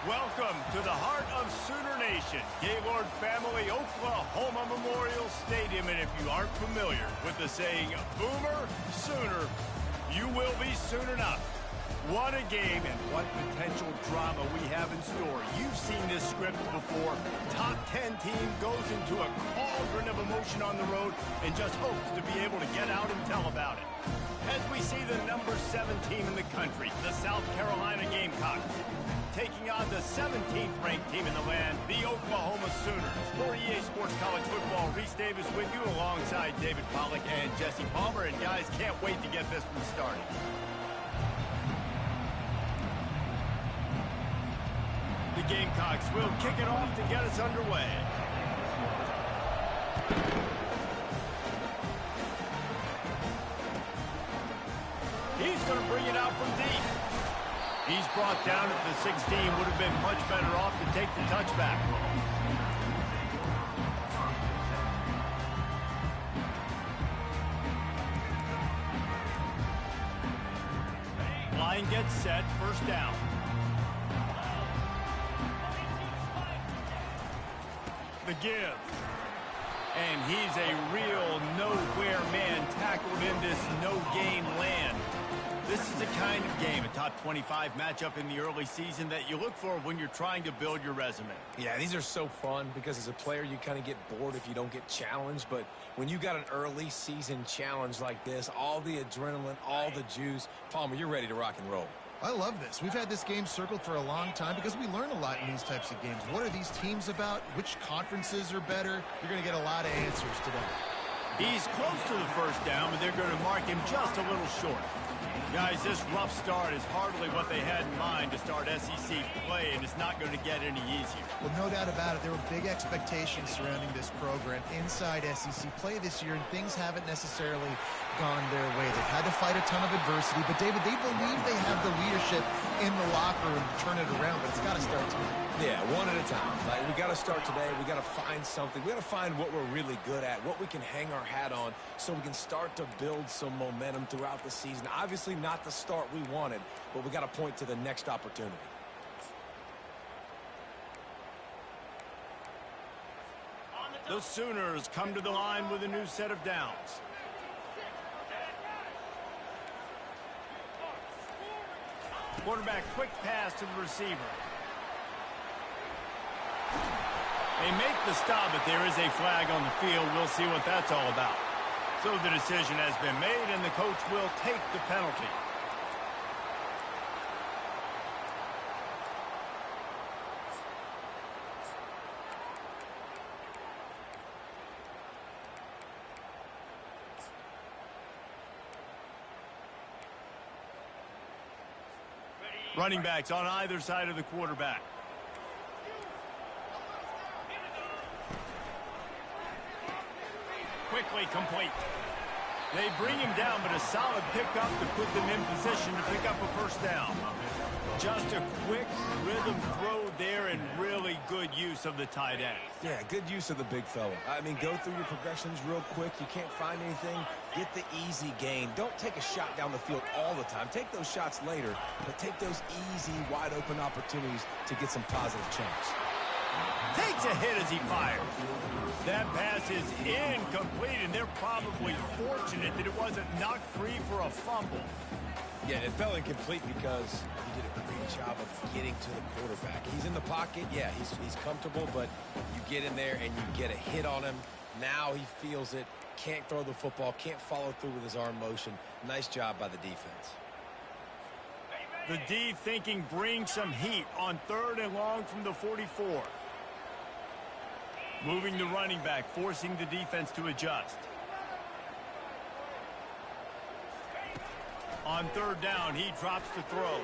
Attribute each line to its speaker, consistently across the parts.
Speaker 1: Welcome to the heart of Sooner Nation, Gaylord Family Oklahoma Memorial Stadium. And if you aren't familiar with the saying, Boomer Sooner, you will be soon enough. What a game and what potential drama we have in store. You've seen this script before. Top 10 team goes into a cauldron of emotion on the road and just hopes to be able to get out and tell about it. As we see the number 7 team in the country, the South Carolina Gamecocks, taking on the 17th ranked team in the land, the Oklahoma Sooners. For EA Sports College Football, Reese Davis with you alongside David Pollack and Jesse Palmer. And guys, can't wait to get this one started. The Gamecocks will kick it off to get us underway. He's going to bring it out from deep. He's brought down at the 16. Would have been much better off to take the touchback. Line gets set, first down. The give. And he's a real nowhere man tackled in this no-gain land. This is the kind of game, a top 25 matchup in the early season, that you look for when you're trying to build your resume.
Speaker 2: Yeah, these are so fun because as a player, you kind of get bored if you don't get challenged. But when you got an early season challenge like this, all the adrenaline, all the juice, Palmer, you're ready to rock and roll.
Speaker 3: I love this. We've had this game circled for a long time because we learn a lot in these types of games. What are these teams about? Which conferences are better? You're going to get a lot of answers today.
Speaker 1: He's close to the first down, but they're going to mark him just a little short. Guys, this rough start is hardly what they had in mind to start SEC play, and it's not going to get any easier.
Speaker 3: Well, no doubt about it. There were big expectations surrounding this program inside SEC play this year, and things haven't necessarily gone their way. They've had to fight a ton of adversity, but, David, they believe they have the leadership in the locker room to turn it around, but it's got to start tonight.
Speaker 2: Yeah, one at a time. Like, we got to start today. We got to find something. We got to find what we're really good at, what we can hang our hat on, so we can start to build some momentum throughout the season. Obviously, not the start we wanted, but we got to point to the next opportunity.
Speaker 1: The Sooners come to the line with a new set of downs. Quarterback, quick pass to the receiver. They make the stop, but there is a flag on the field. We'll see what that's all about. So the decision has been made, and the coach will take the penalty. Running backs on either side of the quarterback. Quickly complete. They bring him down, but a solid pickup to put them in position to pick up a first down. Just a quick rhythm throw there and really good use of the tight end.
Speaker 2: Yeah, good use of the big fella. I mean, go through your progressions real quick. You can't find anything. Get the easy gain. Don't take a shot down the field all the time. Take those shots later, but take those easy, wide-open opportunities to get some positive chunks.
Speaker 1: Takes a hit as he fires. That pass is incomplete, and they're probably fortunate that it wasn't knocked free for a fumble.
Speaker 2: Yeah, it fell incomplete because he did a great job of getting to the quarterback. He's in the pocket. Yeah, he's comfortable, but you get in there and you get a hit on him. Now he feels it. Can't throw the football. Can't follow through with his arm motion. Nice job by the defense.
Speaker 1: The D thinking bring some heat on 3rd and long from the 44. Moving the running back, forcing the defense to adjust. On 3rd down, he drops to throw.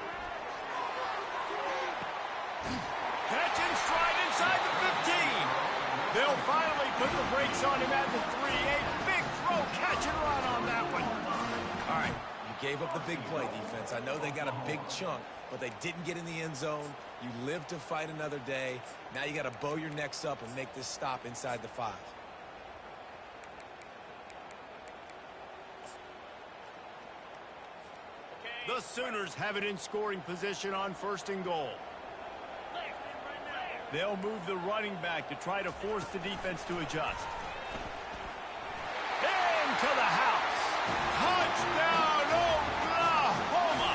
Speaker 1: Catch and stride inside the 15. They'll finally put the brakes on him at the 3. A big throw, catch and run on that one.
Speaker 2: All right, you gave up the big play, defense. I know they got a big chunk, but they didn't get in the end zone. You live to fight another day. Now you got to bow your necks up and make this stop inside the 5.
Speaker 1: The Sooners have it in scoring position on 1st and goal. They'll move the running back to try to force the defense to adjust. Into the house. Touchdown, Oklahoma!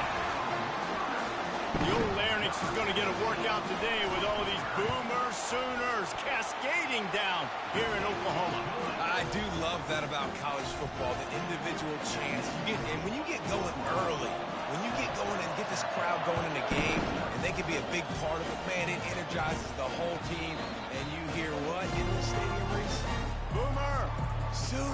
Speaker 1: The old Larynx is going to get a workout today with all these Boomer Sooners cascading down here in Oklahoma.
Speaker 2: I do love that about college football, the individual chance. And when you get going early, when you get going and get this crowd going in a game, and they can be a big part of it, man, it energizes the whole team. And you hear what in the stadium, Reese?
Speaker 1: Boomer
Speaker 2: Sooner!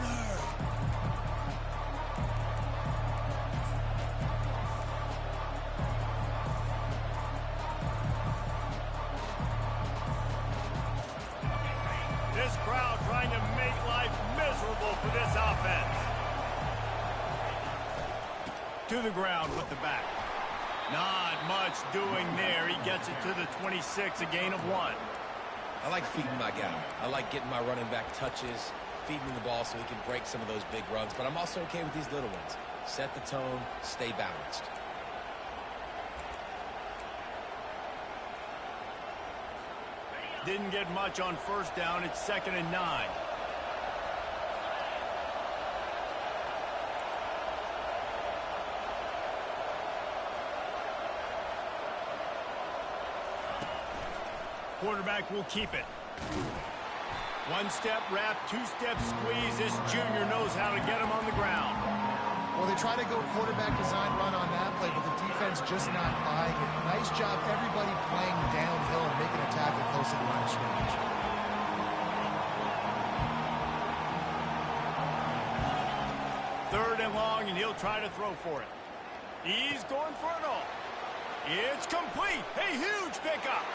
Speaker 1: This crowd trying to make life miserable for this offense. To the ground with the back. Not much doing there. He gets it to the 26, a gain of 1.
Speaker 2: I like feeding my guy. I like getting my running back touches, feeding him the ball so he can break some of those big runs. But I'm also okay with these little ones. Set the tone, stay balanced.
Speaker 1: Didn't get much on first down. It's 2nd and 9. Quarterback will keep it. One-step wrap, two-step squeeze. This junior knows how to get him on the ground.
Speaker 3: Well, they try to go quarterback design run on that play, but the defense just not buying it. Nice job, everybody playing downhill and making a tackle close to the line of scrimmage.
Speaker 1: Third and long, and he'll try to throw for it. He's going for it all. It's complete. A huge pickup.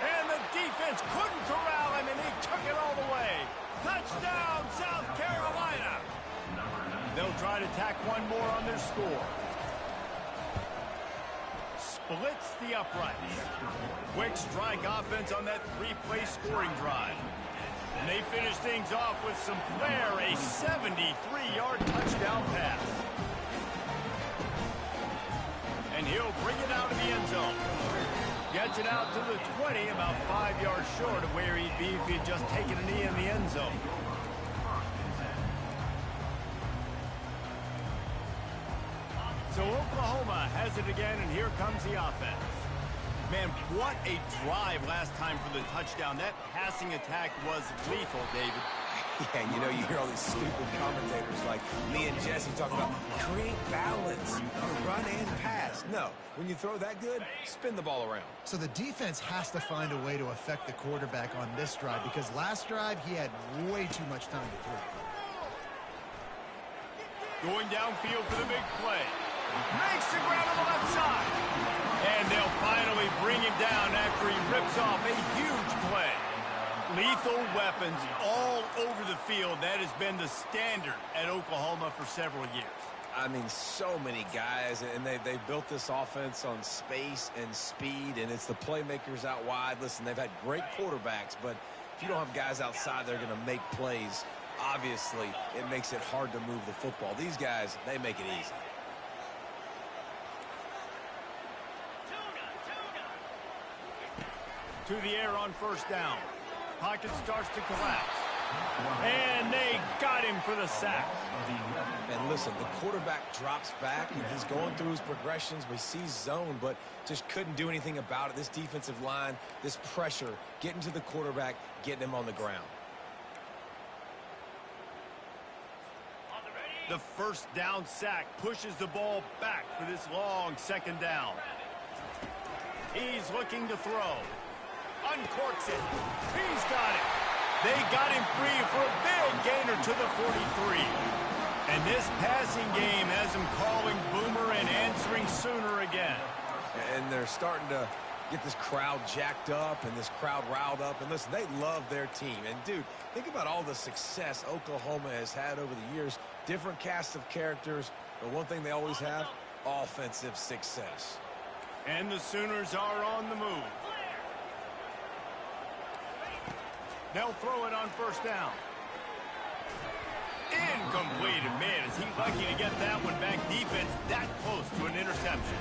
Speaker 1: And the defense couldn't corral him, and he took it all the way. Touchdown, South Carolina. They'll try to tack one more on their score. Splits the uprights. Quick strike offense on that 3-play scoring drive. And they finish things off with some flair, a 73-yard touchdown pass. And he'll bring it out of the end zone. Gets it out to the 20, about 5 yards short of where he'd be if he'd just taken a knee in the end zone. So Oklahoma has it again, and here comes the offense. Man, what a drive last time for the touchdown. That passing attack was lethal, David.
Speaker 2: Yeah, and you know, you hear all these stupid commentators like me and Jesse talking about create balance, run and pass. No, when you throw that good, spin the ball around.
Speaker 3: So the defense has to find a way to affect the quarterback on this drive, because last drive he had way too much time to throw.
Speaker 1: Going downfield for the big play. Makes the grab on the left side. And they'll finally bring him down after he rips off a huge play. Lethal weapons all over the field. That has been the standard at Oklahoma for several years.
Speaker 2: I mean, so many guys, and they built this offense on space and speed, and it's the playmakers out wide. Listen, they've had great quarterbacks, but if you don't have guys outside, they're going to make plays. Obviously, it makes it hard to move the football. These guys, they make it easy.
Speaker 1: To the air on first down. Pocket starts to collapse. And they got him for the sack.
Speaker 2: And listen, the quarterback drops back, and he's going through his progressions. We see zone, but just couldn't do anything about it. This defensive line, this pressure, getting to the quarterback, getting him on the ground.
Speaker 1: The first down sack pushes the ball back for this long second down. He's looking to throw. Uncorks it. He's got it. They got him free for a big gainer to the 43. And this passing game has him calling Boomer and answering Sooner again.
Speaker 2: And they're starting to get this crowd jacked up and this crowd riled up. And listen, they love their team. And, dude, think about all the success Oklahoma has had over the years. Different cast of characters. But one thing they always have, offensive success.
Speaker 1: And the Sooners are on the move. They'll throw it on first down. Incomplete. And man, is he lucky to get that one back. Defense that close to an interception.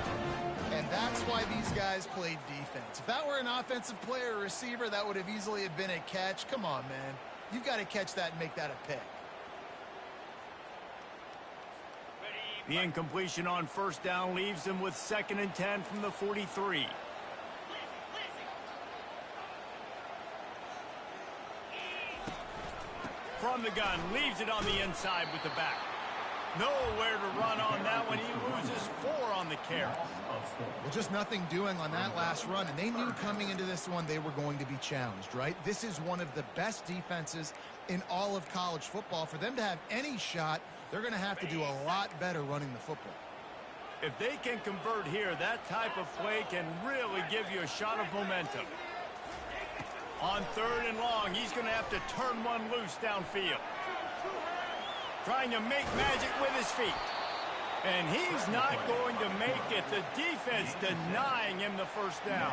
Speaker 3: And that That's why these guys played defense. If that were an offensive player or receiver, that would have easily have been a catch. Come on, man. You've got to catch that and make that a pick.
Speaker 1: The incompletion on first down leaves him with 2nd and 10 from the 43. From the gun, leaves it on the inside with the back. Nowhere to run on that one. He loses 4 on the carry.
Speaker 3: Well, just nothing doing on that last run, and they knew coming into this one they were going to be challenged, right? This is one of the best defenses in all of college football. For them to have any shot, they're going to have to do a lot better running the football.
Speaker 1: If they can convert here, that type of play can really give you a shot of momentum. On 3rd and long, he's going to have to turn one loose downfield. Trying to make magic with his feet. And he's not going to make it. The defense denying him the first down.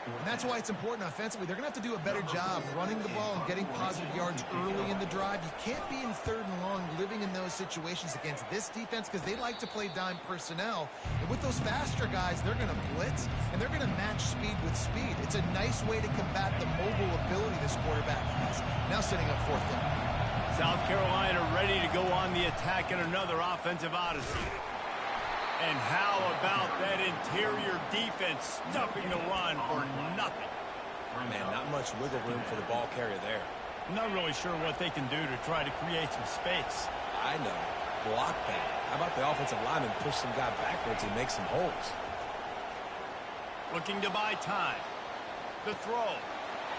Speaker 3: And that's why it's important offensively. They're going to have to do a better job running the ball and getting positive yards early in the drive. You can't be in 3rd and long living in those situations against this defense because they like to play dime personnel. And with those faster guys, they're going to blitz, and they're going to match speed with speed. It's a nice way to combat the mobile ability this quarterback has. Now setting up 4th down.
Speaker 1: South Carolina ready to go on the attack in another offensive odyssey. And how about that interior defense stuffing the run for nothing?
Speaker 2: Man, not much wiggle room for the ball carrier there.
Speaker 1: I'm not really sure what they can do to try to create some space.
Speaker 2: I know. Block that. How about the offensive lineman push some guy backwards and make some holes?
Speaker 1: Looking to buy time. The throw.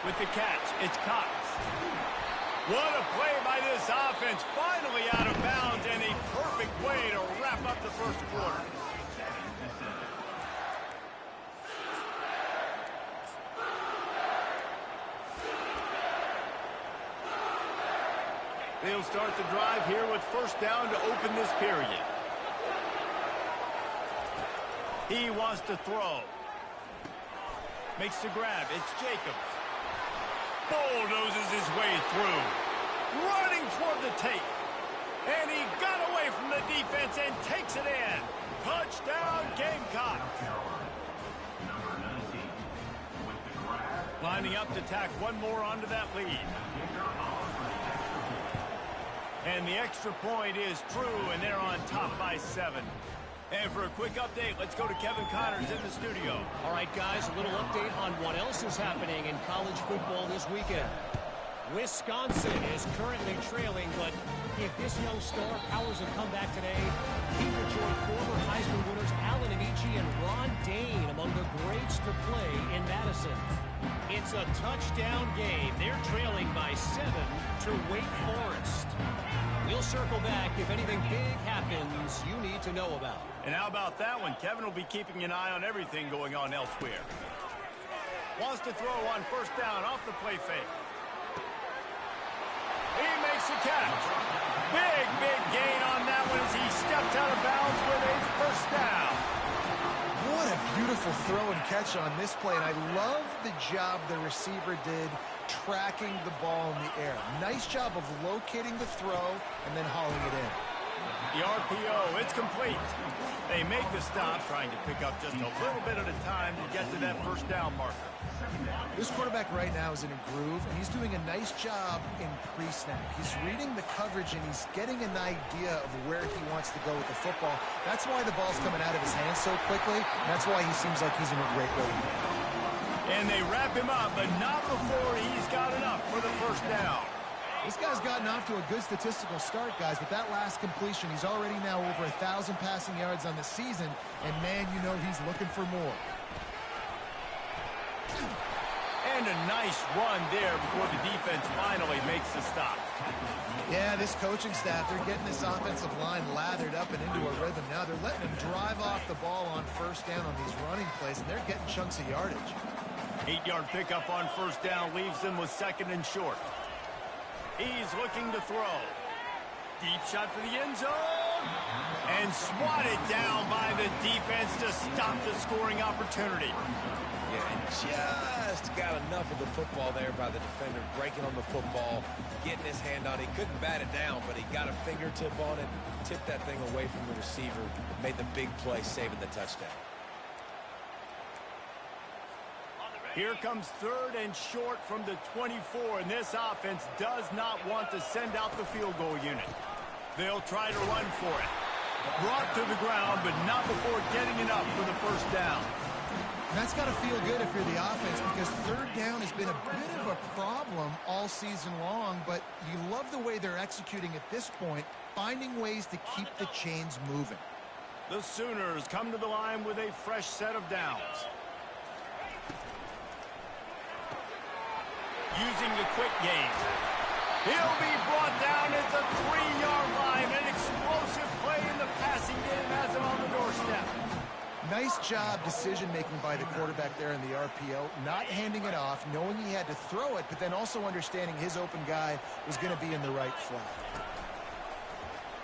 Speaker 1: With the catch, it's Cox. What a play by this offense. Finally out of bounds, and a perfect way to wrap up the first quarter. They'll start the drive here with 1st down to open this period. He wants to throw. Makes the grab. It's Jacobs. Bulldozes his way through. Running toward the tape. And he got away from the defense and takes it in. Touchdown, Gamecocks. Lining up to tack one more onto that lead. And the extra point is true, and they're on top by 7. And for a quick update, let's go to Kevin Connors in the studio.
Speaker 4: All right, guys, a little update on what else is happening in college football this weekend. Wisconsin is currently trailing, but if this young star powers a comeback today, he will join former Heisman winners Allen Amici and Ron Dayne among the greats to play in Madison. It's a touchdown game. They're trailing by 7 to Wake Forest. We'll circle back if anything big happens you need to know about.
Speaker 1: And how about that one? Kevin will be keeping an eye on everything going on elsewhere. Wants to throw on 1st down off the play fake. He makes the catch. Big gain on that one as he steps out of bounds with a 1st down.
Speaker 3: What a beautiful throw and catch on this play, and I love the job the receiver did tracking the ball in the air. Nice job of locating the throw and then hauling it in.
Speaker 1: The RPO, it's complete. They make the stop, trying to pick up just a little bit at a time to get to that 1st down marker.
Speaker 3: This quarterback right now is in a groove, and he's doing a nice job in pre-snap. He's reading the coverage, and he's getting an idea of where he wants to go with the football. That's why the ball's coming out of his hands so quickly. That's why he seems like he's in a great way.
Speaker 1: And they wrap him up, but not before he's got enough for the 1st down.
Speaker 3: This guy's gotten off to a good statistical start, guys. With that last completion, he's already now over 1,000 passing yards on the season, and man, you know he's looking for more.
Speaker 1: And a nice run there before the defense finally makes the stop.
Speaker 3: Yeah, this coaching staff, they're getting this offensive line lathered up and into a rhythm now. They're letting him drive off the ball on 1st down on these running plays, and they're getting chunks of yardage.
Speaker 1: 8-yard pickup on 1st down leaves him with 2nd and short. He's looking to throw. Deep shot for the end zone. And swatted down by the defense to stop the scoring opportunity.
Speaker 2: Yeah, and just got enough of the football there by the defender, breaking on the football, getting his hand on it. He couldn't bat it down, but he got a fingertip on it, tipped that thing away from the receiver, made the big play, saving the touchdown.
Speaker 1: Here comes 3rd and short from the 24, and this offense does not want to send out the field goal unit. They'll try to run for it. Brought to the ground, but not before getting enough for the first down.
Speaker 3: And that's got to feel good if you're the offense, because 3rd down has been a bit of a problem all season long, but you love the way they're executing at this point, finding ways to keep the chains moving.
Speaker 1: The Sooners come to the line with a fresh set of downs. Using the quick game. He'll be brought down at the 3-yard line. An explosive play in the passing game has him on the doorstep.
Speaker 3: Nice job decision-making by the quarterback there in the RPO, not handing it off, knowing he had to throw it, but then also understanding his open guy was going to be in the right flat.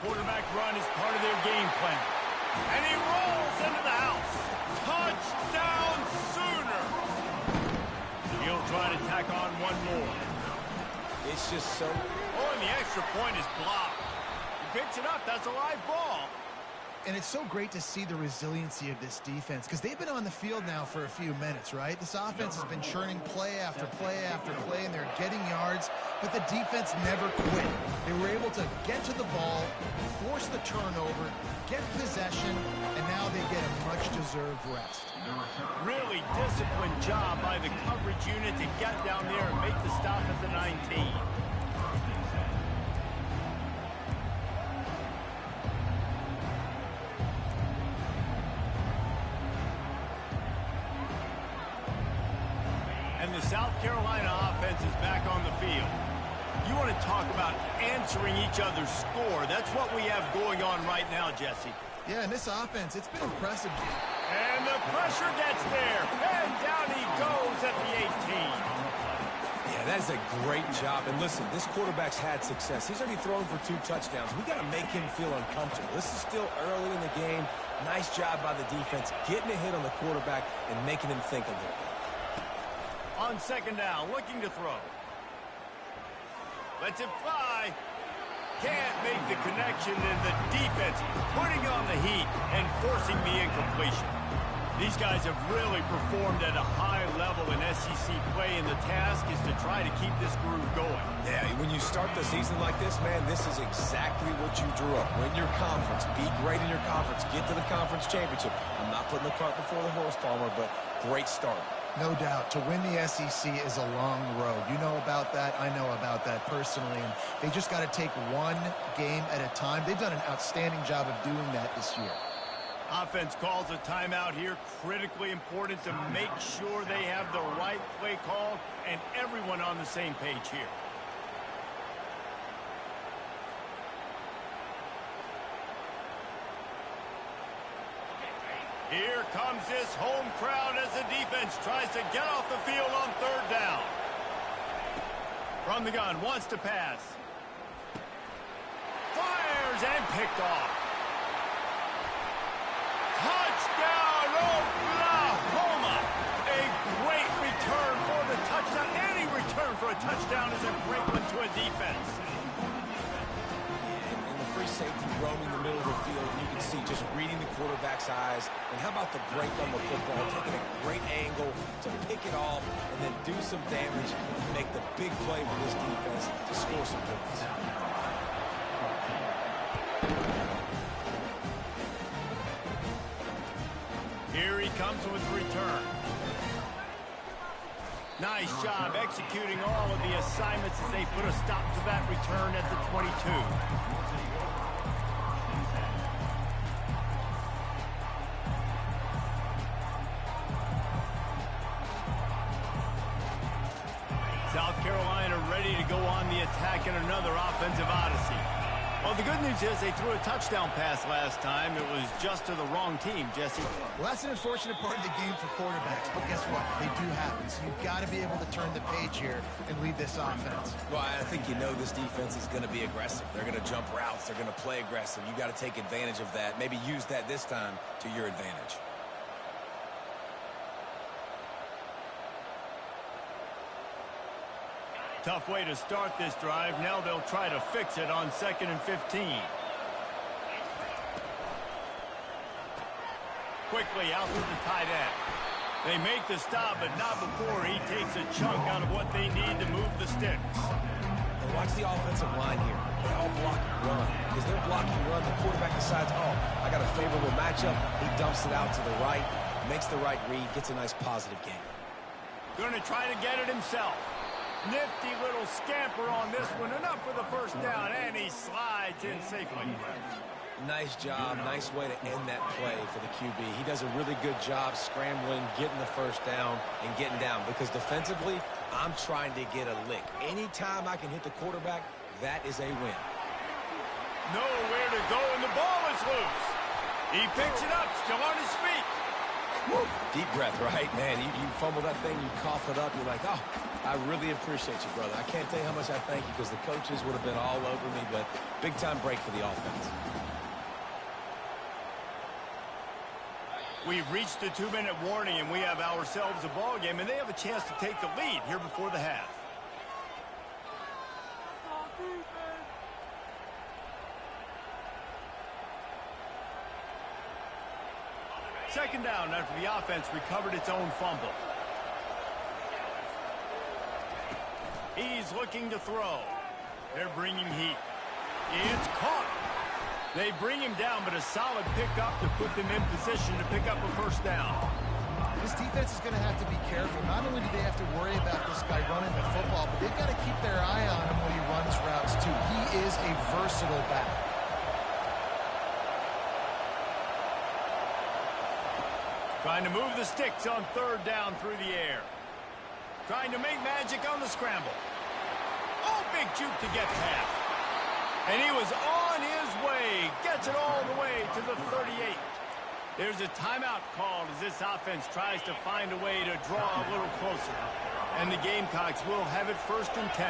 Speaker 1: Quarterback run is part of their game plan. And he rolls into the house. Touchdown, Sooner! He'll try to tack on one more.
Speaker 2: It's just so...
Speaker 1: Oh, and the extra point is blocked. He picks it up. That's a live ball.
Speaker 3: And it's so great to see the resiliency of this defense, because they've been on the field now for a few minutes, right? This offense has been churning play after play after play, and they're getting yards, but the defense never quit. They were able to get to the ball, force the turnover, get possession, and now they get a much-deserved rest.
Speaker 1: Really disciplined job by the coverage unit to get down there and make the stop at the 19. And the South Carolina offense is back on the field. You want to talk about answering each other's score. That's what we have going on right now, Jesse.
Speaker 3: Yeah, and this offense, it's been impressive.
Speaker 1: And the pressure gets there. And down he goes at the 18.
Speaker 2: Yeah, that's a great job. And listen, this quarterback's had success. He's already thrown for 2 touchdowns. We got to make him feel uncomfortable. This is still early in the game. Nice job by the defense, getting a hit on the quarterback and making him think a little bit.
Speaker 1: On 2nd down, looking to throw. Lets it fly. Can't make the connection, and the defense putting on the heat and forcing the incompletion. These guys have really performed at a high level in SEC play, and the task is to try to keep this groove going.
Speaker 2: Yeah, when you start the season like this, man, this is exactly what you drew up. Win your conference, be great in your conference, get to the conference championship. I'm not putting the cart before the horse, Palmer, but great start.
Speaker 3: No doubt. To win the SEC is a long road. You know about that. I know about that personally. And they just got to take one game at a time. They've done an outstanding job of doing that this year.
Speaker 1: Offense calls a timeout here. Critically important to make sure they have the right play call and everyone on the same page here. Here comes this home crowd as the defense tries to get off the field on 3rd down. From the gun, wants to pass. Fires and picked off. Touchdown, Oklahoma! A great return for the touchdown. Any return for a touchdown is a great one to a defense.
Speaker 2: And the free safety roaming the middle of the field, you can see just reading the quarterback's eyes. And how about the break on the football, taking a great angle to pick it off and then do some damage and make the big play for this defense to score some points.
Speaker 1: Here he comes with return. Nice job executing all of the assignments as they put a stop to that return at the 22. South Carolina ready to go on the attack in another offensive odyssey. Well, the good news is they threw a touchdown pass last time. It was just to the wrong team, Jesse.
Speaker 3: Well, that's an unfortunate part of the game for quarterbacks, but guess what? They do happen. So you've got to be able to turn the page here and lead this offense.
Speaker 2: Well, I think you know this defense is going to be aggressive. They're going to jump routes. They're going to play aggressive. You got to take advantage of that. Maybe use that this time to your advantage.
Speaker 1: Tough way to start this drive. Now they'll try to fix it on 2nd and 15. Quickly out to the tight end. They make the stop, but not before he takes a chunk out of what they need to move the sticks.
Speaker 2: And watch the offensive line here. They all block and run. As they're blocking run, the quarterback decides, oh, I got a favorable matchup. He dumps it out to the right, makes the right read, gets a nice positive gain.
Speaker 1: Going to try to get it himself. Nifty little scamper on this one. Enough for the first down, and he slides in safely.
Speaker 2: Nice job. Nice way to end that play for the QB. He does a really good job scrambling, getting the first down, and getting down. Because defensively, I'm trying to get a lick. Anytime I can hit the quarterback, that is a win.
Speaker 1: Nowhere to go, and the ball is loose. He picks it up, still on his feet.
Speaker 2: Woo. Deep breath, right? Man, you fumble that thing, you cough it up, you're like, oh, I really appreciate you, brother. I can't tell you how much I thank you because the coaches would have been all over me, but big-time break for the offense.
Speaker 1: We've reached the 2-minute warning, and we have ourselves a ball game, and they have a chance to take the lead here before the half. Second down after the offense recovered its own fumble. He's looking to throw. They're bringing heat. It's caught. They bring him down, but a solid pickup to put them in position to pick up a first down.
Speaker 3: This defense is going to have to be careful. Not only do they have to worry about this guy running the football, but they've got to keep their eye on him when he runs routes, too. He is a versatile back.
Speaker 1: Trying to move the sticks on third down through the air. Trying to make magic on the scramble. Oh, big juke to get past. And he was on his way. Gets it all the way to the 38. There's a timeout called as this offense tries to find a way to draw a little closer. And the Gamecocks will have it 1st and 10.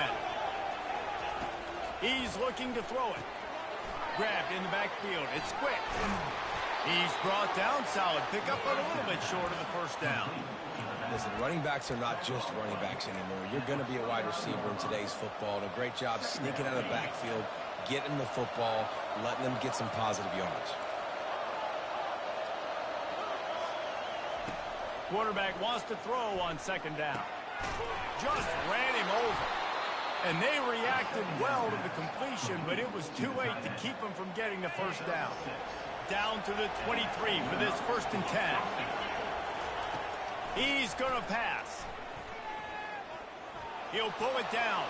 Speaker 1: He's looking to throw it. Grabbed in the backfield. It's quick. He's brought down. Solid pickup, but a little bit short of the first down.
Speaker 2: Listen, running backs are not just running backs anymore. You're going to be a wide receiver in today's football. And a great job sneaking out of the backfield, getting the football, letting them get some positive yards.
Speaker 1: Quarterback wants to throw on second down. Just ran him over. And they reacted well to the completion, but it was too late to keep him from getting the first down. Down to the 23 for this 1st and 10. He's going to pass. He'll pull it down.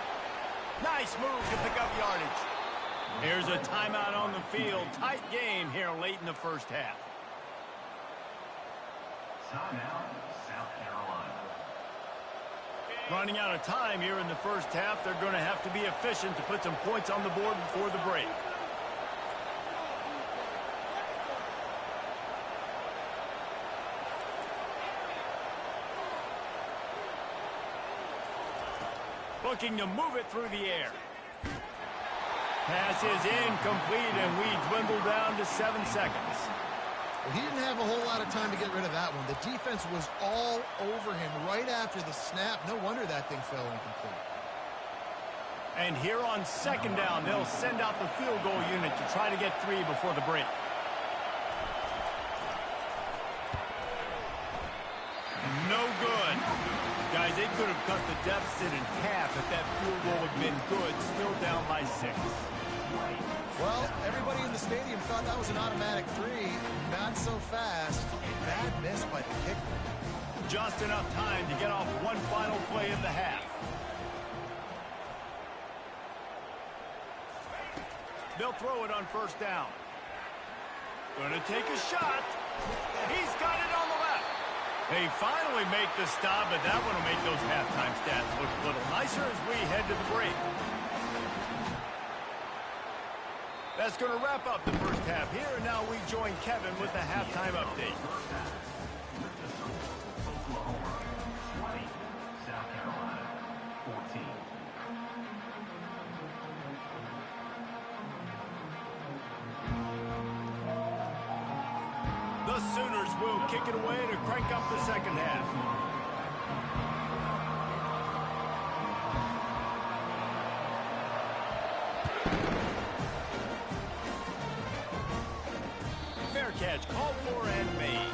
Speaker 1: Nice move to pick up yardage. Here's a timeout on the field. Tight game here late in the first half.
Speaker 5: Timeout, South Carolina.
Speaker 1: Running out of time here in the first half. They're going to have to be efficient to put some points on the board before the break. Looking to move it through the air. Pass is incomplete, and we dwindle down to 7 seconds.
Speaker 3: Well, he didn't have a whole lot of time to get rid of that one. The defense was all over him right after the snap. No wonder that thing fell incomplete.
Speaker 1: And here on second down, they'll send out the field goal unit to try to get 3 before the break. No good. Guys, they could have cut the deficit in half if that field goal had been good. Still down by 6.
Speaker 3: Well, everybody in the stadium thought that was an automatic 3. Not so fast. Bad miss by the kicker.
Speaker 1: Just enough time to get off one final play of the half. They'll throw it on first down. Gonna take a shot. He's got it on the left. They finally make the stop, but that one will make those halftime stats look a little nicer as we head to the break. That's going to wrap up the first half here, and now we join Kevin with the halftime update.
Speaker 5: Oklahoma 20, South Carolina 14.
Speaker 1: The Sooners will kick it away to crank up the second half. Fair catch called for and made.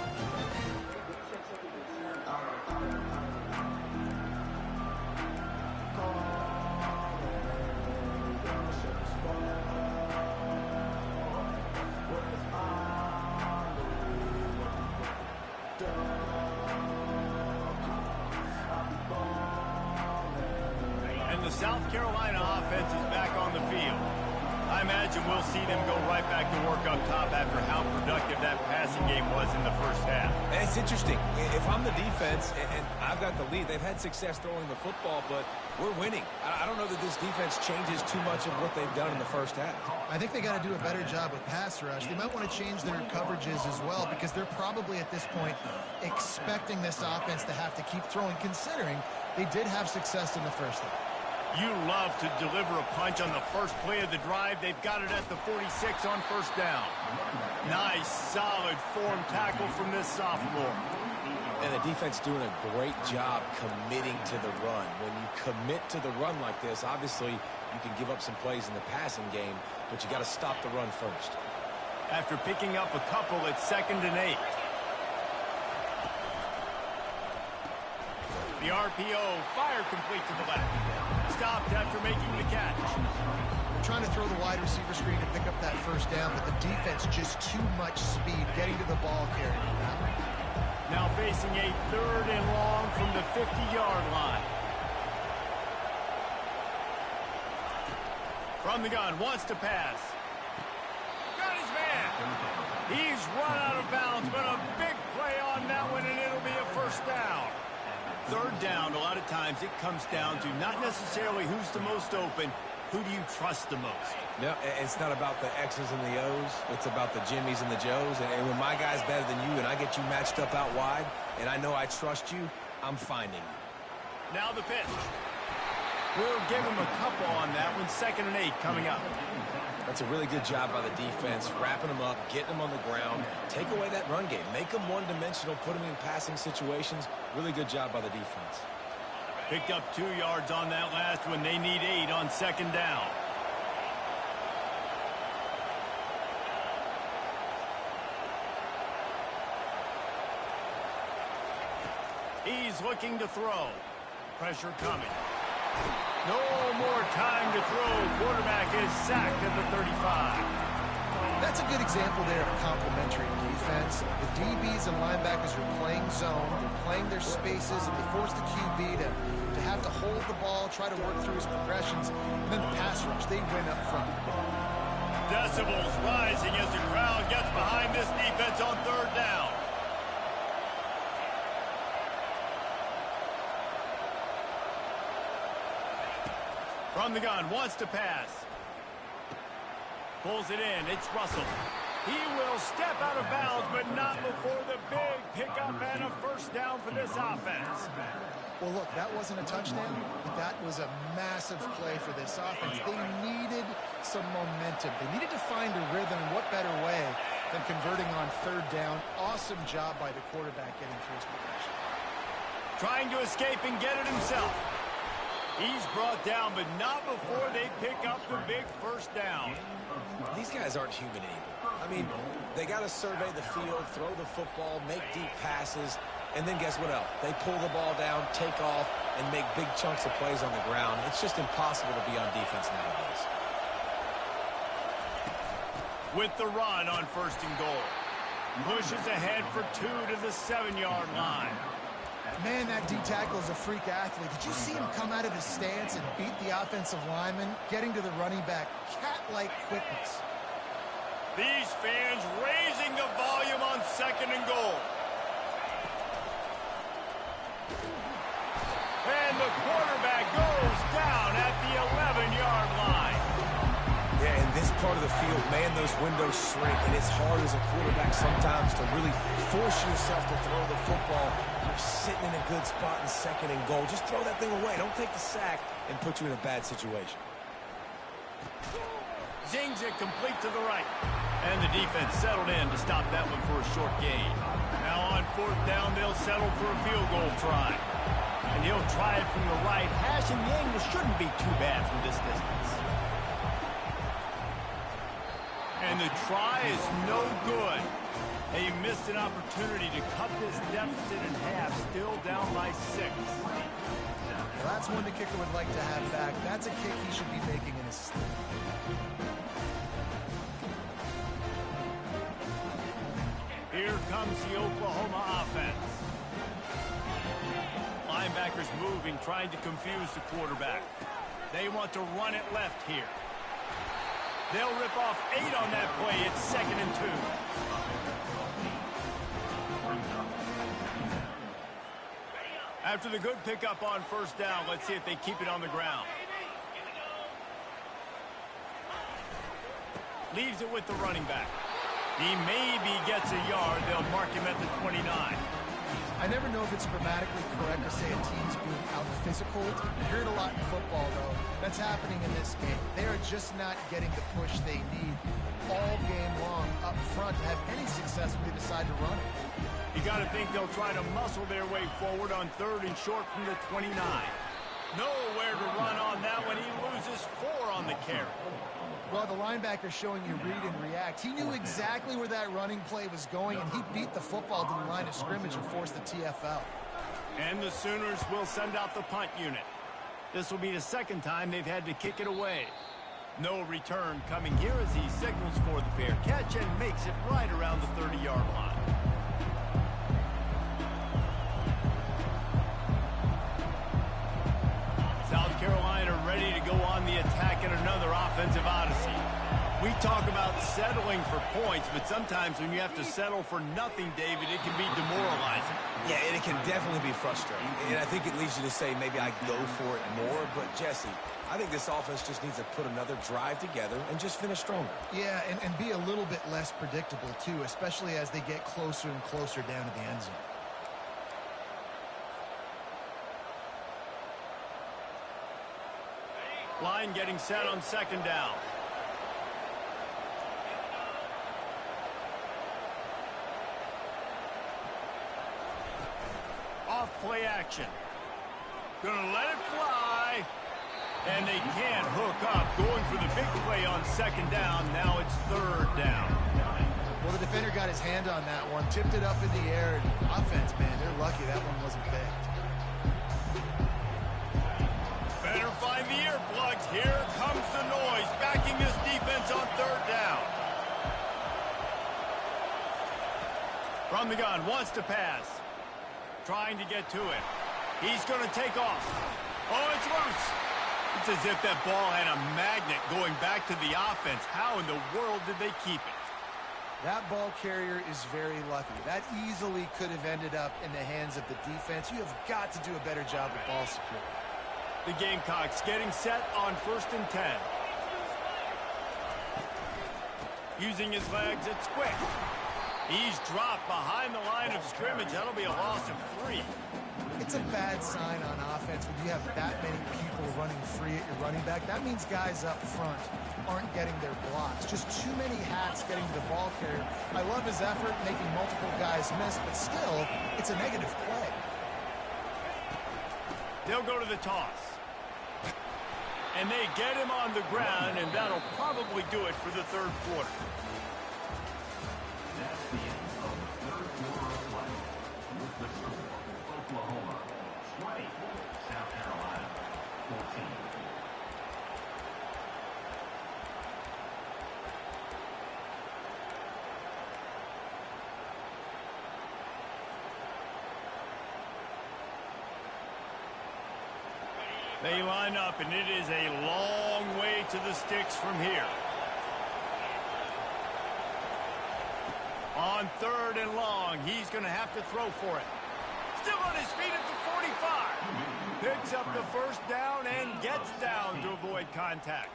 Speaker 1: South Carolina offense is back on the field. I imagine we'll see them go right back to work up top after how productive that passing game was in the first half.
Speaker 2: It's interesting. If I'm the defense and I've got the lead, they've had success throwing the football, but we're winning. I don't know that this defense changes too much of what they've done in the first half.
Speaker 3: I think they got to do a better job with pass rush. They might want to change their coverages as well because they're probably at this point expecting this offense to have to keep throwing, considering they did have success in the first half.
Speaker 1: You love to deliver a punch on the first play of the drive. They've got it at the 46 on first down. Nice, solid form tackle from this sophomore.
Speaker 2: And the defense doing a great job committing to the run. When you commit to the run like this, obviously you can give up some plays in the passing game, but you got to stop the run first.
Speaker 1: After picking up a couple, it's 2nd and 8. The RPO, fire complete to the left. Stopped after making the catch.
Speaker 3: They're trying to throw the wide receiver screen to pick up that first down, but the defense just too much speed getting to the ball carrier.
Speaker 1: Now facing a 3rd and long from the 50-yard line. From the gun, wants to pass. Got his man. He's run out of bounds, but a big play on that one, and it'll be a first down. 3rd down, a lot of times it comes down to not necessarily who's the most open, who do you trust the most?
Speaker 2: No, it's not about the X's and the O's. It's about the Jimmies and the Joes. And when my guy's better than you and I get you matched up out wide and I know I trust you, I'm finding you.
Speaker 1: Now the pitch. We'll give him a couple on that one. 2nd and 8 coming up.
Speaker 2: That's a really good job by the defense, wrapping them up, getting them on the ground. Take away that run game. Make them one-dimensional, put them in passing situations. Really good job by the defense.
Speaker 1: Picked up 2 yards on that last one. They need 8 on 2nd down. He's looking to throw. Pressure coming. No more time to throw. Quarterback is sacked at the 35.
Speaker 3: That's a good example there of a complementary defense. The DBs and linebackers are playing zone, they're playing their spaces, and they force the QB to have to hold the ball, try to work through his progressions, and then the pass rush, they win up front.
Speaker 1: Decibels rising as the crowd gets behind this defense on 3rd down. From the gun, wants to pass. Pulls it in, it's Russell. He will step out of bounds, but not before the big pickup and a first down for this offense.
Speaker 3: Well, look, that wasn't a touchdown, but that was a massive play for this offense. They needed some momentum. They needed to find a rhythm, and what better way than converting on 3rd down. Awesome job by the quarterback getting through his progression.
Speaker 1: Trying to escape and get it himself. He's brought down, but not before they pick up the big first down.
Speaker 2: These guys aren't human anymore. I mean, they got to survey the field, throw the football, make deep passes, and then guess what else? They pull the ball down, take off, and make big chunks of plays on the ground. It's just impossible to be on defense nowadays.
Speaker 1: With the run on 1st and goal. Pushes ahead for 2 to the 7-yard line.
Speaker 3: Man, that D-tackle is a freak athlete. Did you see him come out of his stance and beat the offensive lineman, getting to the running back? Cat-like quickness.
Speaker 1: These fans raising the volume on 2nd and goal. And the quarterback goes down at the 11-yard line.
Speaker 2: Yeah, in this part of the field, man, those windows shrink, and it's hard as a quarterback sometimes to really force yourself to throw the football. You're sitting in a good spot in 2nd and goal. Just throw that thing away. Don't take the sack and put you in a bad situation.
Speaker 1: Zings it complete to the right. And the defense settled in to stop that one for a short gain. Now on 4th down, they'll settle for a field goal try. And he'll try it from the right hash, and the angle shouldn't be too bad from this distance. And the try is no good. They missed an opportunity to cut this deficit in half, still down by 6.
Speaker 3: Well, that's one the kicker would like to have back. That's a kick he should be making in his sleep.
Speaker 1: Here comes the Oklahoma offense. Linebackers moving, trying to confuse the quarterback. They want to run it left here. They'll rip off 8 on that play. It's 2nd and 2. After the good pickup on 1st down, let's see if they keep it on the ground. Leaves it with the running back. He maybe gets a yard. They'll mark him at the 29.
Speaker 3: I never know if it's grammatically correct to say a team's being out-physical. You hear it a lot in football, though. That's happening in this game. They are just not getting the push they need all game long up front to have any success when they decide to run it.
Speaker 1: You got to think they'll try to muscle their way forward on 3rd and short from the 29. Nowhere to run on that one. He loses 4 on the carry.
Speaker 3: Well, the linebacker showing you read and react. He knew exactly where that running play was going, and he beat the football to the line of scrimmage and forced the TFL.
Speaker 1: And the Sooners will send out the punt unit. This will be the 2nd time they've had to kick it away. No return coming here as he signals for the fair catch and makes it right around the 30-yard line. South Carolina ready to go on the attack in another offensive odyssey. We talk about settling for points, but sometimes when you have to settle for nothing, David, it can be demoralizing.
Speaker 2: Yeah, and it can definitely be frustrating. And I think it leads you to say maybe I go for it more. But, Jesse, I think this offense just needs to put another drive together and just finish stronger.
Speaker 3: Yeah, and be a little bit less predictable, too, especially as they get closer and closer down to the end zone.
Speaker 1: Line getting set on 2nd down. Off play action. Gonna let it fly. And they can't hook up. Going for the big play on 2nd down. Now it's 3rd down.
Speaker 3: Well, the defender got his hand on that one, tipped it up in the air, and offense, man, they're lucky that one wasn't picked.
Speaker 1: Better find the earplugs. Here comes the noise, backing this defense on 3rd down. From the gun, wants to pass. Trying to get to it. He's going to take off. Oh, it's loose. It's as if that ball had a magnet going back to the offense. How in the world did they keep it?
Speaker 3: That ball carrier is very lucky. That easily could have ended up in the hands of the defense. You have got to do a better job with ball security.
Speaker 1: The Gamecocks getting set on 1st and 10. Using his legs, it's quick. He's dropped behind the line of scrimmage. That'll be a loss of 3.
Speaker 3: It's a bad sign on offense when you have that many people running free at your running back. That means guys up front aren't getting their blocks. Just too many hats getting to the ball carrier. I love his effort, making multiple guys miss, but still, it's a negative play.
Speaker 1: They'll go to the toss. And they get him on the ground, and that'll probably do it for the 3rd quarter.
Speaker 5: That's the end of the 3rd quarter of play. With the score, Oklahoma 20, South Carolina 14.
Speaker 1: They line up, and it is a long way to the sticks from here. On 3rd and long, he's going to have to throw for it. Still on his feet at the 45. Picks up the 1st down and gets down to avoid contact.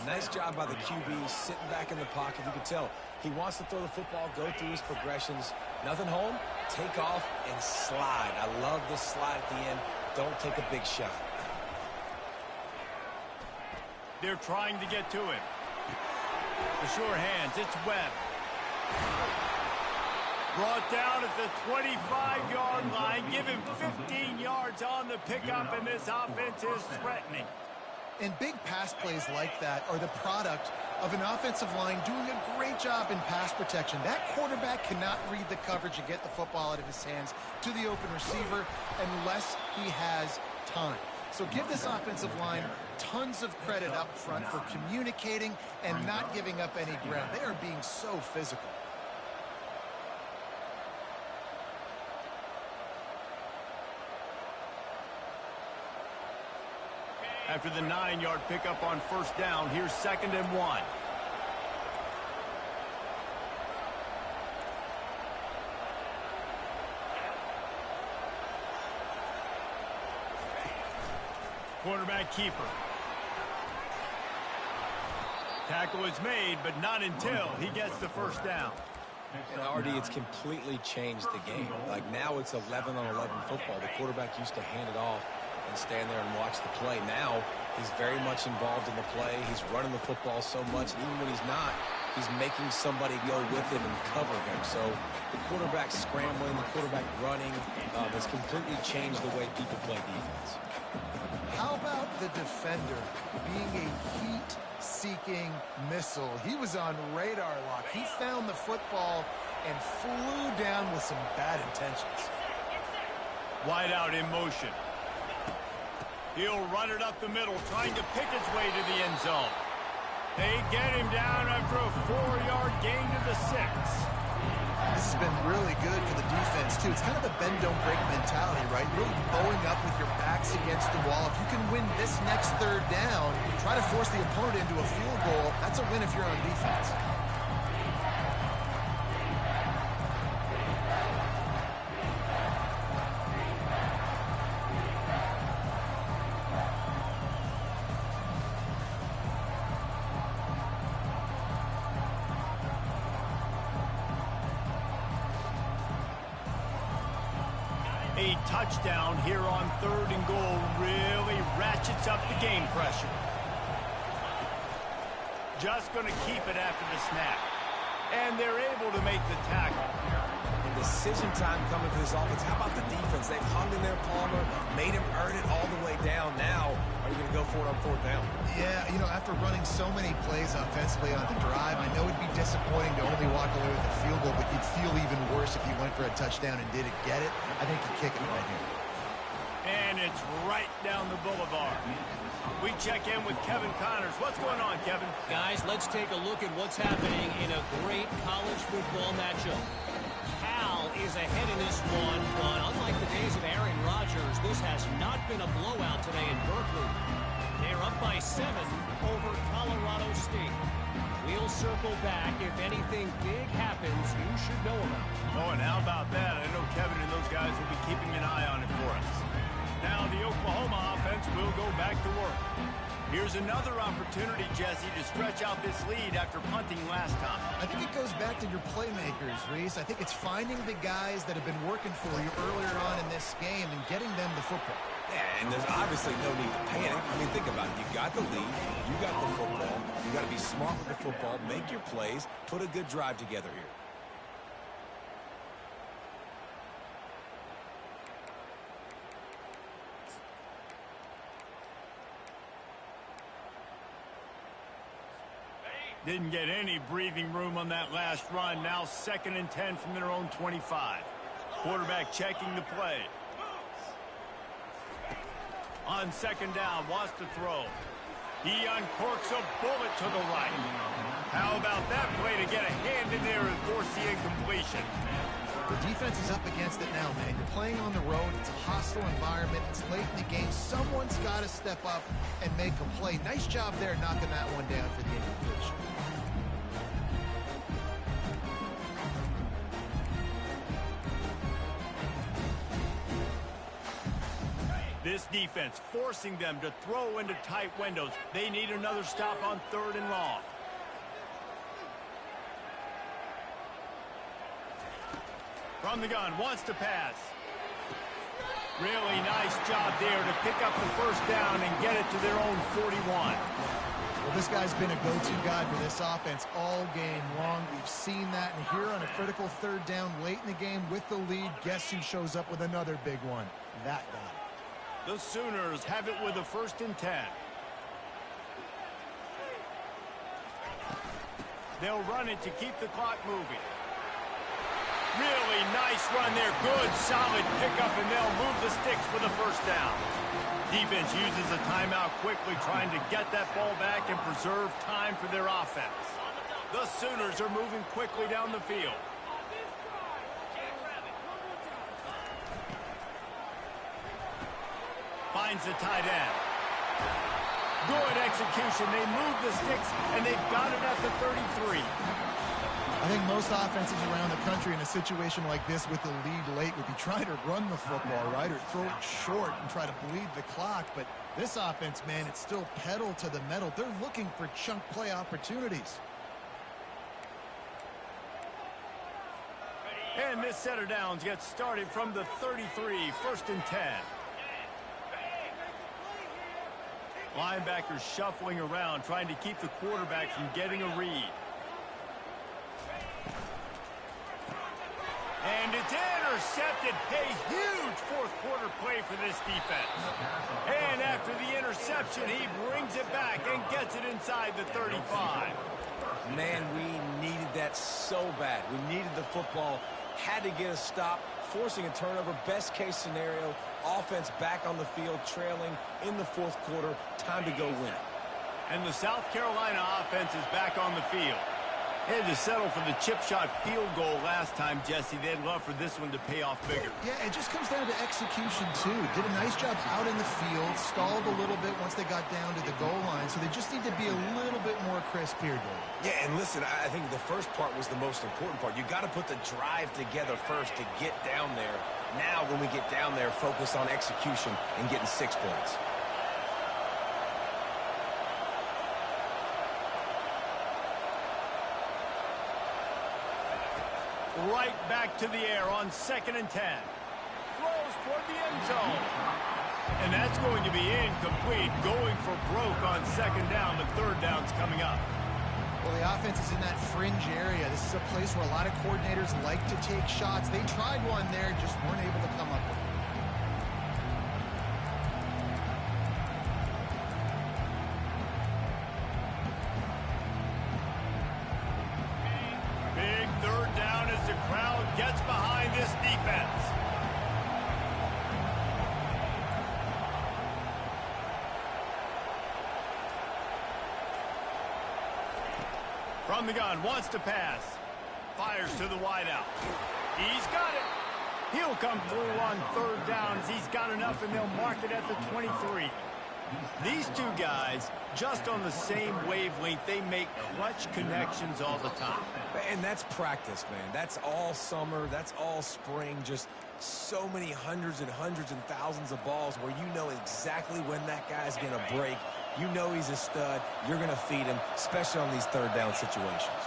Speaker 2: Nice job by the QB sitting back in the pocket. You can tell he wants to throw the football, go through his progressions. Nothing home, take off, and slide. I love this slide at the end. Don't take a big shot.
Speaker 1: They're trying to get to him. The sure hands, it's Webb. Brought down at the 25-yard line. Give him 15 yards on the pickup, and this offense is threatening.
Speaker 3: And big pass plays like that are the product of an offensive line doing a great job in pass protection. That quarterback cannot read the coverage and get the football out of his hands to the open receiver unless he has time. So give this offensive line tons of credit up front for communicating and not giving up any ground. They are being so physical.
Speaker 1: After the 9-yard pickup on first down, here's 2nd and 1. Quarterback keeper. Tackle is made, but not until he gets the first down.
Speaker 2: And RD, it's completely changed the game. Like now it's 11-on-11 football. The quarterback used to hand it off and stand there and watch the play. Now he's very much involved in the play. He's running the football so much, and even when he's not, he's making somebody go with him and cover him. So the quarterback scrambling, the quarterback running has completely changed the way people play defense.
Speaker 3: How about the defender being a heat-seeking missile? He was on radar lock. He found the football and flew down with some bad intentions.
Speaker 1: Wide out in motion. He'll run it up the middle, trying to pick his way to the end zone. They get him down after a 4-yard gain to the 6.
Speaker 3: This has been really good for the defense, too. It's kind of the bend-don't-break mentality, right? Really bowing up with your backs against the wall. If you can win this next 3rd down, try to force the opponent into a field goal, that's a win if you're on defense.
Speaker 1: A touchdown here on 3rd and goal really ratchets up the game pressure. Just going to keep it after the snap. And they're able to make the tackle.
Speaker 2: And decision time coming for this offense. How about the defense? They've hung in there, Palmer, made him earn it all the way down. Now, are you going to go for it on 4th down?
Speaker 3: Yeah, you know, after running so many plays offensively on the drive, I know it'd be disappointing to only walk away with a field goal, but you'd feel even worse if you went for a touchdown and didn't get it. I think you're kicking it right here.
Speaker 1: And it's right down the boulevard. We check in with Kevin Connors. What's going on, Kevin?
Speaker 4: Guys, let's take a look at what's happening in a great college football matchup. Cal is ahead in this one, but unlike the days of Aaron Rodgers, this has not been a blowout today in Berkeley. They're up by 7 over Colorado State. We'll circle back. If anything big happens, you should know about it.
Speaker 1: Oh, and how about that? I know Kevin and those guys will be keeping an eye on it for us. Now the Oklahoma offense will go back to work. Here's another opportunity, Jesse, to stretch out this lead after punting last time.
Speaker 3: I think it goes back to your playmakers, Reese. I think it's finding the guys that have been working for you earlier on in this game and getting them the football.
Speaker 2: Yeah, and there's obviously no need to panic. I mean, think about it. You got the lead. You got the football. You got to be smart with the football. Make your plays. Put a good drive together here.
Speaker 1: Didn't get any breathing room on that last run. Now 2nd and 10 from their own 25. Quarterback checking the play. On 2nd down, wants to throw. He uncorks a bullet to the right. How about that play to get a hand in there and force the incompletion?
Speaker 3: The defense is up against it now, man. You're playing on the road. It's a hostile environment. It's late in the game. Someone's got to step up and make a play. Nice job there knocking that one down for the incompletion.
Speaker 1: This defense forcing them to throw into tight windows. They need another stop on 3rd and long. From the gun, wants to pass. Really nice job there to pick up the first down and get it to their own 41.
Speaker 3: Well, this guy's been a go-to guy for this offense all game long. We've seen that, and here on a critical 3rd down late in the game with the lead, guess who shows up with another big one? That guy.
Speaker 1: The Sooners have it with a 1st and 10. They'll run it to keep the clock moving. Really nice run there. Good, solid pickup, and they'll move the sticks for the first down. Defense uses a timeout quickly, trying to get that ball back and preserve time for their offense. The Sooners are moving quickly down the field. Finds the tight end. Good execution. They move the sticks, and they've got it at the 33.
Speaker 3: I think most offenses around the country in a situation like this with the lead late would be trying to run the football, right, or throw it short and try to bleed the clock. But this offense, man, it's still pedal to the metal. They're looking for chunk play opportunities.
Speaker 1: And this set of downs gets started from the 33, 1st and 10. Linebackers shuffling around, trying to keep the quarterback from getting a read. And it's intercepted. A huge fourth quarter play for this defense. And after the interception, he brings it back and gets it inside the 35.
Speaker 2: Man, we needed that so bad. We needed the football, had to get a stop, forcing a turnover. Best case scenario, offense back on the field, trailing in the fourth quarter. Time to go win it.
Speaker 1: And the South Carolina offense is back on the field. They had to settle for the chip shot field goal last time, Jesse. They'd love for this one to pay off bigger.
Speaker 3: Yeah, it just comes down to execution, too. Did a nice job out in the field, stalled a little bit once they got down to the goal line, so they just need to be a little bit more crisp here, Dave.
Speaker 2: Yeah, and listen, I think the first part was the most important part. You got to put the drive together first to get down there. Now, when we get down there, focus on execution and getting 6 points.
Speaker 1: Right back to the air on 2nd and 10. Throws toward the end zone. And that's going to be incomplete. Going for broke on 2nd down. The 3rd down's coming up.
Speaker 3: Well, the offense is in that fringe area. This is a place where a lot of coordinators like to take shots. They tried one there, just weren't able to come up with it.
Speaker 1: Big 3rd down as the crowd gets behind this defense. From the gun, wants to pass. Fires to the wideout. He's got it. He'll come through on 3rd down as he's got enough, and they'll mark it at the 23. These two guys, just on the same wavelength, they make clutch connections all the time.
Speaker 2: And that's practice, man. That's all summer. That's all spring. Just so many hundreds and thousands of balls where you know exactly when that guy's going to break. You know he's a stud. You're going to feed him, especially on these 3rd down situations.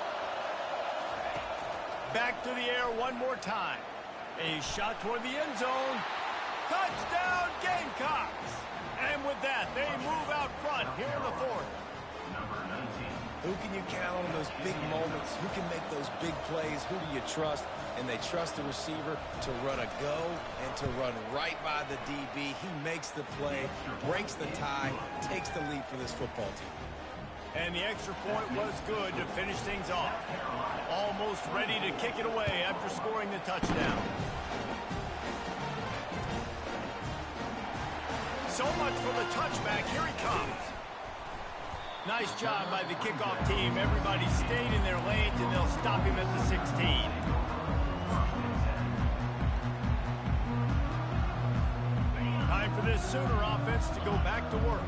Speaker 1: Back to the air one more time. A shot toward the end zone. Touchdown, Gamecocks! And with that, they move out front here in the 4th.
Speaker 2: Who can you count on in those big moments? Who can make those big plays? Who do you trust? And they trust the receiver to run a go and to run right by the DB. He makes the play, breaks the tie, takes the lead for this football team.
Speaker 1: And the extra point was good to finish things off. Almost ready to kick it away after scoring the touchdown. So much for the touchback. Here he comes. Nice job by the kickoff team. Everybody stayed in their lanes, and they'll stop him at the 16. Time for this Sooner offense to go back to work.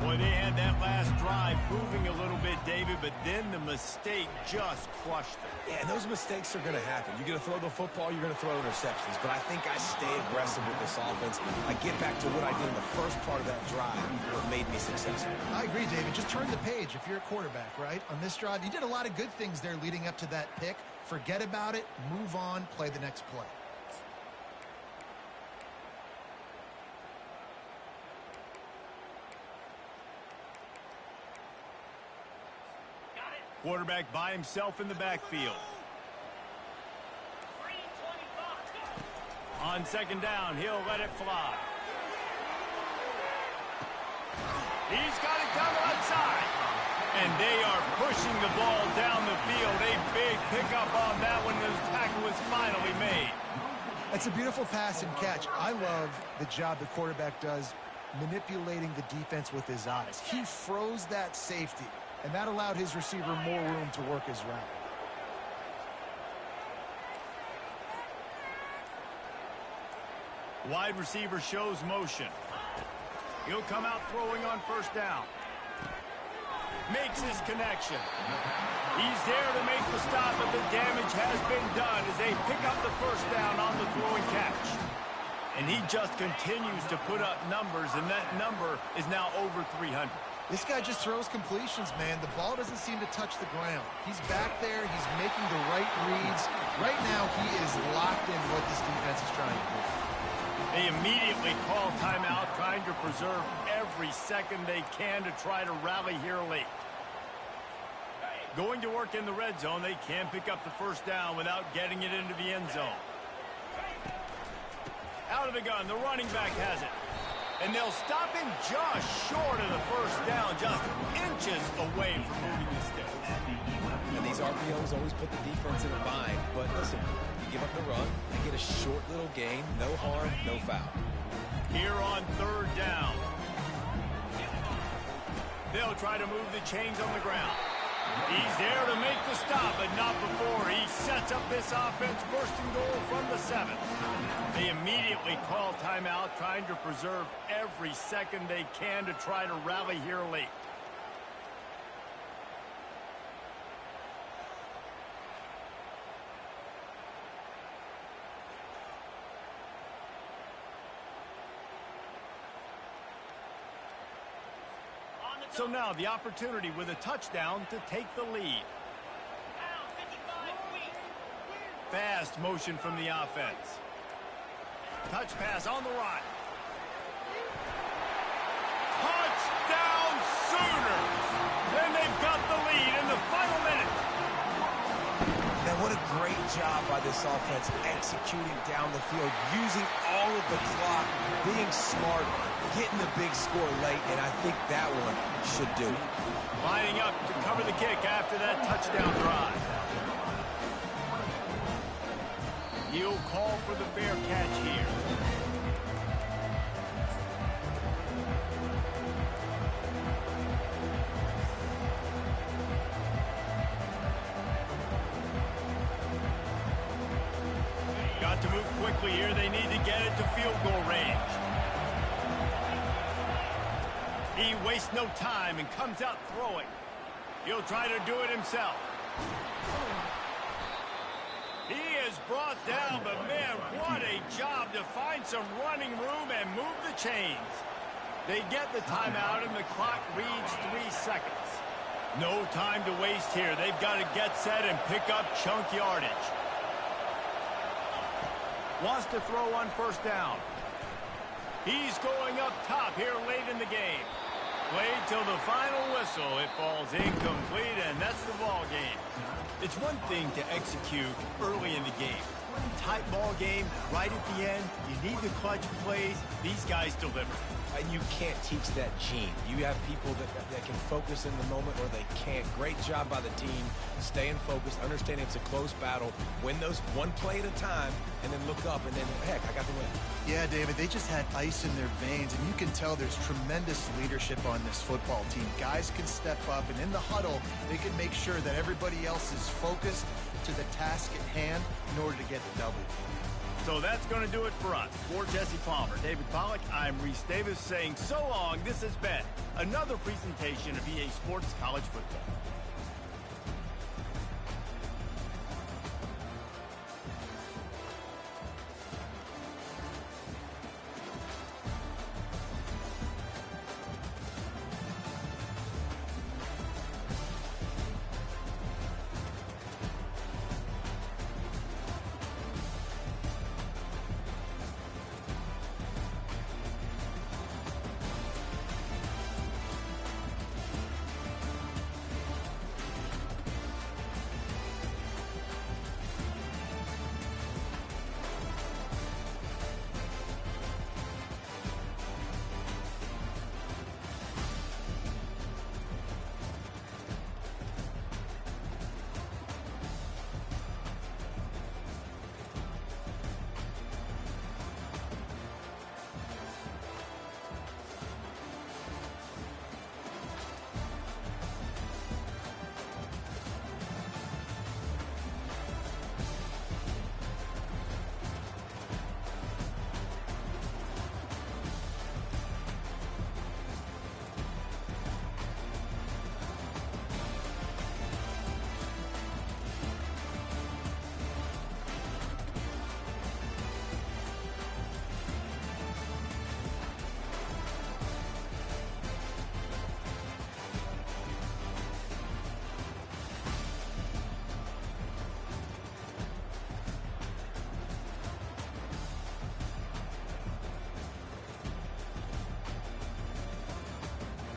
Speaker 1: Boy, they had that last drive moving a little bit, David, but then the mistake just crushed them.
Speaker 2: Yeah, and those mistakes are going to happen. You're going to throw the football, you're going to throw interceptions. But I think I stay aggressive with this offense. I get back to what I did in the first part of that drive that made me successful.
Speaker 3: I agree, David. Just turn the page if you're a quarterback, right? On this drive, you did a lot of good things there leading up to that pick. Forget about it, move on, play the next play.
Speaker 1: Quarterback by himself in the backfield. On 2nd down, he'll let it fly. He's got it down the left side. And they are pushing the ball down the field. A big pickup on that one. The tackle was finally made.
Speaker 3: It's a beautiful pass and catch. I love the job the quarterback does manipulating the defense with his eyes. He froze that safety, and that allowed his receiver more room to work his route.
Speaker 1: Wide receiver shows motion. He'll come out throwing on first down. Makes his connection. He's there to make the stop, but the damage has been done as they pick up the first down on the throwing catch. And he just continues to put up numbers, and that number is now over 300.
Speaker 3: This guy just throws completions, man. The ball doesn't seem to touch the ground. He's back there. He's making the right reads. Right now, he is locked in what this defense is trying to do.
Speaker 1: They immediately call timeout, trying to preserve every second they can to try to rally here late. Going to work in the red zone, they can't pick up the first down without getting it into the end zone. Out of the gun, the running back has it. And they'll stop him just short of the first down, just inches away from moving the sticks.
Speaker 2: And these RPOs always put the defense in a bind. But listen, you give up the run and get a short little gain, no harm, no foul.
Speaker 1: Here on third down. They'll try to move the chains on the ground. He's there to make the stop, but not before he sets up this offense first and goal from the 7. They immediately call timeout, trying to preserve every second they can to try to rally here late. So now the opportunity with a touchdown to take the lead. Fast motion from the offense. Touch pass on the right. Touchdown Sooners! And they've got the lead in the final minute.
Speaker 2: Now, what a great job by this offense executing down the field, using all of the clock, being smart, getting the big score late, and I think that one should do it.
Speaker 1: Lining up to cover the kick after that touchdown drive. He'll call for the fair catch here. Got to move quickly here. They need to get it to field goal range. He wastes no time and comes out throwing. He'll try to do it himself. He is brought down, but man, what a job to find some running room and move the chains. They get the timeout and the clock reads 3 seconds. No time to waste here. They've got to get set and pick up chunk yardage. Wants to throw on first down. He's going up top here late in the game. Played till the final whistle. It falls incomplete, and that's the ball game. It's one thing to execute early in the game. Tight ball game, right at the end, you need the clutch plays. These guys deliver.
Speaker 2: And you can't teach that gene. You have people that can focus in the moment or they can't. Great job by the team, staying focused, understanding it's a close battle, win those one play at a time, and then look up, and then, heck, I got the win.
Speaker 3: Yeah, David, they just had ice in their veins, and you can tell there's tremendous leadership on this football team. Guys can step up, and in the huddle, they can make sure that everybody else is focused to the task at hand in order to get the W.
Speaker 1: So that's going to do it for us. For Jesse Palmer, David Pollack, I'm Reese Davis saying so long. This has been another presentation of EA Sports College Football.